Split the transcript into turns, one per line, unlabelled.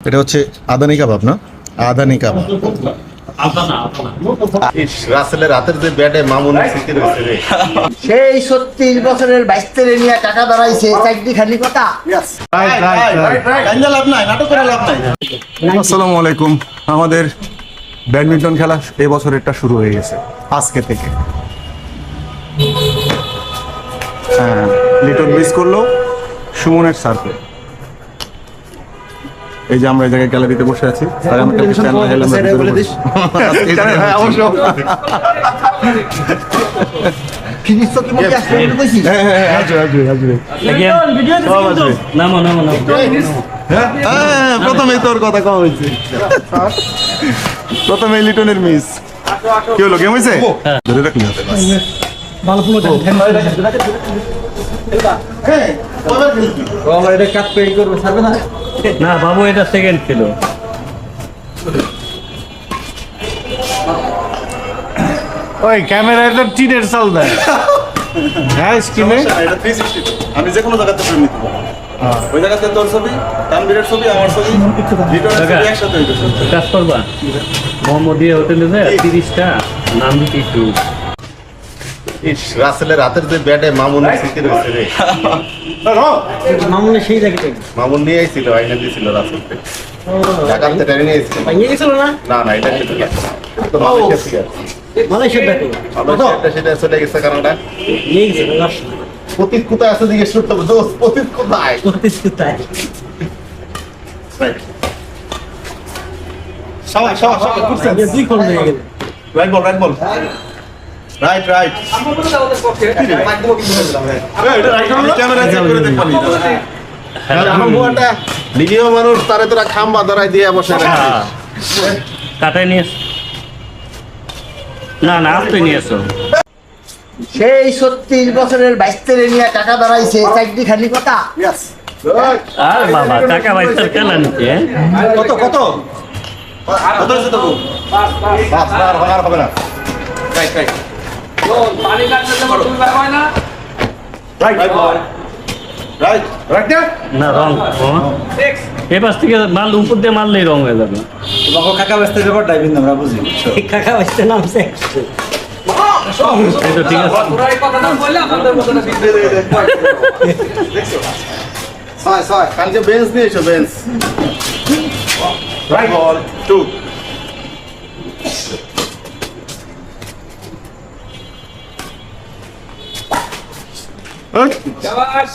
এটা হচ্ছে আদানি কাবাব না? আদানি কাবাব।
রাসেলের হাতের যে ব্যাটে মামুনের স্মৃতি রয়েছে রে।
সেই 36 বছরের বাইস্তেরে নিয়ে টাকা দাঁড়াইছে চাকরি খালি কথা।
আসসালামু আলাইকুম। আমাদের ব্যাডমিন্টন খেলা এই বছরেরটা শুরু হয়ে গেছে আজকে থেকে। হ্যাঁ, লিটন মিস করলো সুমনের সার্ভে। এই যে আমরা এই জায়গায় গ্যালারিতে বসে আছি আর আমরা বলে দিস হ্যাঁ অবশ্যই
ফিনিশ তো তুমি আসলে বলে কইছিস।
হ্যাঁ প্রথমেই তোর কথা কম হয়েছে। প্রথমে লিটনের মিস। কি হলো, গেম হয়েছে? ধরে রাখলি হাতে বাস।
ভালো পুরো এটা কাট পে করবে ছাড়বে না।
না বাবু, এটা সেকেন্ড ছিল।
ওই ক্যামেরায় তো টিনের চাল দেয়। হ্যাঁ স্ক্রিনে
এটা 360 আমি যে কোনো জায়গাতে ফ্রেম নিতে পারবো। ওই জায়গাতে তোর ছবি, তানবীরের ছবি, আমার ছবি, লিটনের ছবি একসাথে হইতো।
কাজ করবা মোহাম্মদিয়া হোটেলে যায় 30টা নাম দিতে একটু।
রাসেলের হাতের যে ব্যাটে মামুনের স্মৃতি রয়েছে রে।
মামুনে সেই জায়গাতে
মামুন নিয়ে আইছিল, আইনা দিয়েছিল রাসেলকে। ঢাকাতে টেনে নিয়ে এসেছিল।
ভাঙিয়ে গেছিল না?
না না, এটা ছিল না। তো মালয়েশিয়া থেকে আসছে।
মালয়েশিয়ার দেখো
মালয়েশিয়াটা সেটা চলে গেছে কারণটা।
নিয়ে গেছে লাস্ট
পতিত কোথায় আছে জিজ্ঞেস করতে হবে, দোস্ত পতিত কোথায়?
কোথায় দুই কোণ হয়ে গেল।
Right ball, right ball. Right right. Camera check করে দেখবি।
আমার বুয়াটা ভিডিও মানুষ, তারে তোরা খাম্বা ধরাই দিয়ে বসে রাখছিস।
কাটাই নিয়ে এসো। না না, আপনি নিয়ে এসো।
সেই 36 বছরের বাইস্তেরে নিয়ে টাকা দাঁড়াইছে চাকরি খালি কথা।
আর বাবা, টাকা পয়সার খেলা নিতে।
কত কত কত হচ্ছে তো?
বাস আর হবে না।
রাইট রাইট রাইট রাইট না?
না রং এ পাশ থেকে মাল উপর দিয়ে মারলেই রং হয়ে যাবে।
কাকা ব্যস্ত ব্যাপারটাই কিন্তু আমরা বুঝি।
কাকা বাইস্তে নামছে।
এই তো ঠিক আছে।
ছয় কালকে বেঞ্চ নিয়ে এসো, বেঞ্চ।
রাইট বল 2
शाबाश